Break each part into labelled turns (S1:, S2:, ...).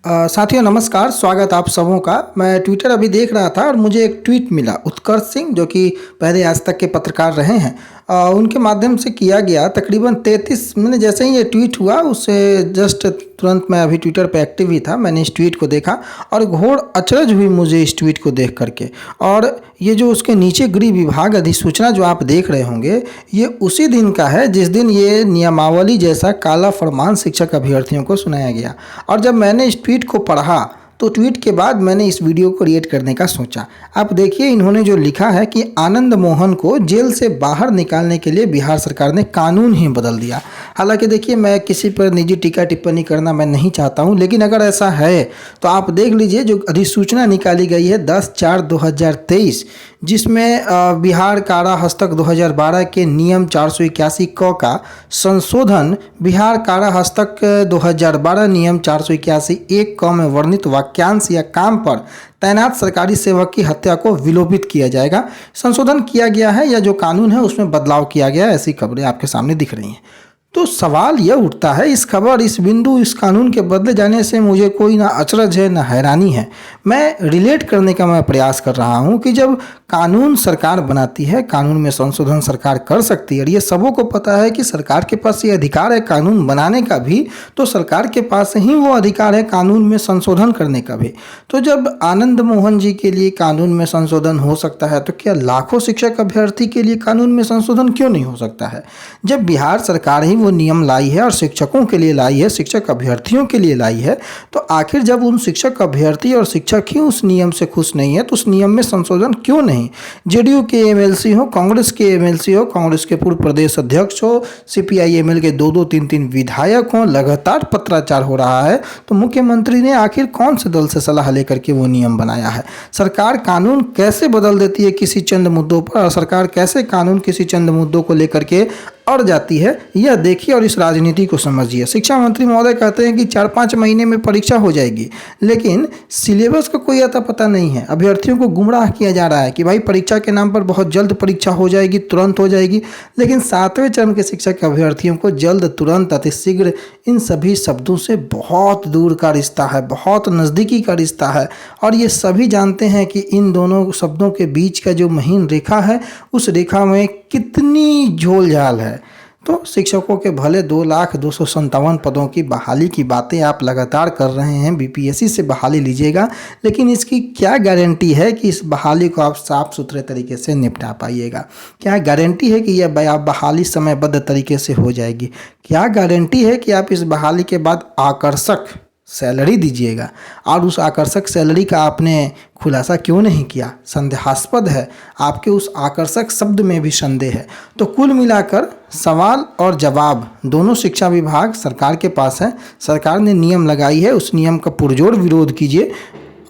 S1: साथियों नमस्कार, स्वागत आप सबों का। मैं ट्विटर अभी देख रहा था और मुझे एक ट्वीट मिला। उत्कर्ष सिंह जो कि पहले आज तक के पत्रकार रहे हैं, उनके माध्यम से किया गया तकरीबन 33 मैंने जैसे ही ये ट्वीट हुआ उससे जस्ट तुरंत मैं अभी ट्विटर पे एक्टिव ही था। मैंने इस ट्वीट को देखा और घोर अचरज हुई मुझे इस ट्वीट को देख करके। और ये जो उसके नीचे गृह विभाग अधिसूचना जो आप देख रहे होंगे, ये उसी दिन का है जिस दिन ये नियमावली जैसा काला फरमान शिक्षक अभ्यर्थियों को सुनाया गया। और जब मैंने इस ट्वीट को पढ़ा तो ट्वीट के बाद मैंने इस वीडियो को क्रिएट करने का सोचा। आप देखिए इन्होंने जो लिखा है कि आनंद मोहन को जेल से बाहर निकालने के लिए बिहार सरकार ने कानून ही बदल दिया। हालांकि देखिए, मैं किसी पर निजी टीका टिप्पणी करना मैं नहीं चाहता हूं, लेकिन अगर ऐसा है तो आप देख लीजिए जो अधिसूचना निकाली गई है 10/4/2023, जिसमें बिहार कारा हस्तक 2012 के नियम 481 क का संशोधन बिहार कारा हस्तक 2012 नियम 481 1 क में वर्णित वाक्यांश या काम पर तैनात सरकारी सेवक की हत्या को विलोपित किया जाएगा। संशोधन किया गया है या जो कानून है उसमें बदलाव किया गया है, ऐसी खबरें आपके सामने दिख रही हैं। तो सवाल यह उठता है, इस खबर, इस बिंदु, इस कानून के बदले जाने से मुझे कोई ना अचरज है ना हैरानी है। मैं रिलेट करने का मैं प्रयास कर रहा हूं कि जब कानून सरकार बनाती है, कानून में संशोधन सरकार कर सकती है और ये सबों को पता है कि सरकार के पास ये अधिकार है कानून बनाने का भी, तो सरकार के पास ही वो अधिकार है कानून में संशोधन करने का भी। तो जब आनंद मोहन जी के लिए कानून में संशोधन हो सकता है, तो क्या लाखों शिक्षक अभ्यर्थी के लिए कानून में संशोधन क्यों नहीं हो सकता है? जब बिहार सरकार ही वो नियम लाई है और शिक्षकों के लिए लाई है, शिक्षक अभ्यर्थियों के लिए लाई है, तो आखिर जब उन शिक्षक अभ्यर्थी और शिक्षक ही उस नियम से खुश नहीं है तो उस नियम में संशोधन क्यों नहीं? जेडीयू के एमएलसी हो, कांग्रेस के एमएलसी हो, कांग्रेस के पूर्व प्रदेश अध्यक्ष हो, सीपीआई एमएल के 2-2 3-3 विधायक हो, लगातार पत्राचार हो रहा है, तो मुख्यमंत्री ने आखिर कौन से दल से सलाह लेकर के वो नियम बनाया है? सरकार कानून कैसे बदल देती है किसी चंद मुद्दों पर, और सरकार कैसे कानून किसी चंद मुद्दों को लेकर के अड़ जाती है, यह देखिए और इस राजनीति को समझिए। शिक्षा मंत्री महोदय कहते हैं कि 4-5 महीने में परीक्षा हो जाएगी, लेकिन सिलेबस का कोई अता पता नहीं है। अभ्यर्थियों को गुमराह किया जा रहा है कि भाई परीक्षा के नाम पर बहुत जल्द परीक्षा हो जाएगी, तुरंत हो जाएगी, लेकिन 7वें चरण के शिक्षक अभ्यर्थियों को जल्द, तुरंत, अतिशीघ्र, इन सभी शब्दों से बहुत दूर का रिश्ता है, बहुत नज़दीकी का रिश्ता है। और ये सभी जानते हैं कि इन दोनों शब्दों के बीच का जो महीन रेखा है, उस रेखा में कितनी झोल झाल है। तो शिक्षकों के भले 2,257 पदों की बहाली की बातें आप लगातार कर रहे हैं, बीपीएससी से बहाली लीजिएगा, लेकिन इसकी क्या गारंटी है कि इस बहाली को आप साफ सुथरे तरीके से निपटा पाइएगा? क्या गारंटी है कि यह बहाली समयबद्ध तरीके से हो जाएगी? क्या गारंटी है कि आप इस बहाली के बाद आकर्षक सैलरी दीजिएगा? और उस आकर्षक सैलरी का आपने खुलासा क्यों नहीं किया? संदेहास्पद है, आपके उस आकर्षक शब्द में भी संदेह है। तो कुल मिलाकर सवाल और जवाब दोनों शिक्षा विभाग सरकार के पास है। सरकार ने नियम लगाई है, उस नियम का पुरजोर विरोध कीजिए,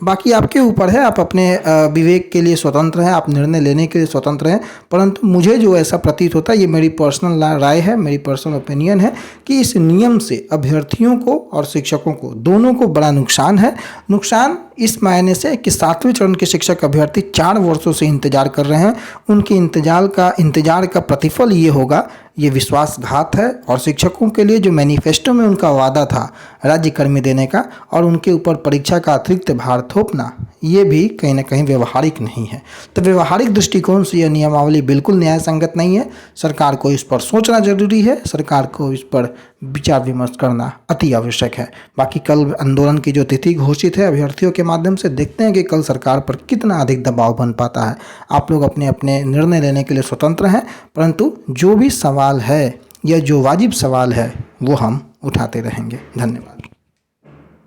S1: बाकी आपके ऊपर है। आप अपने विवेक के लिए स्वतंत्र हैं, आप निर्णय लेने के लिए स्वतंत्र हैं, परंतु मुझे जो ऐसा प्रतीत होता है, ये मेरी पर्सनल राय है, मेरी पर्सनल ओपिनियन है कि इस नियम से अभ्यर्थियों को और शिक्षकों को, दोनों को बड़ा नुकसान है। नुकसान इस मायने से कि 7वें चरण के शिक्षक अभ्यर्थी 4 वर्षों से इंतजार कर रहे हैं। उनके इंतजार का प्रतिफल ये होगा, ये विश्वासघात है। और शिक्षकों के लिए जो मैनिफेस्टो में उनका वादा था राज्यकर्मी देने का, और उनके ऊपर परीक्षा का अतिरिक्त भार थोपना, ये भी कहीं ना कहीं व्यवहारिक नहीं है। तो व्यवहारिक दृष्टिकोण से यह नियमावली बिल्कुल न्याय संगत नहीं है। सरकार को इस पर सोचना जरूरी है, सरकार को इस पर विचार विमर्श करना अति आवश्यक है। बाकी कल आंदोलन की जो तिथि घोषित है अभ्यर्थियों के माध्यम से, देखते हैं कि कल सरकार पर कितना अधिक दबाव बन पाता है। आप लोग अपने अपने निर्णय लेने के लिए स्वतंत्र हैं, परंतु जो भी सवाल है या जो वाजिब सवाल है वो हम उठाते रहेंगे। धन्यवाद।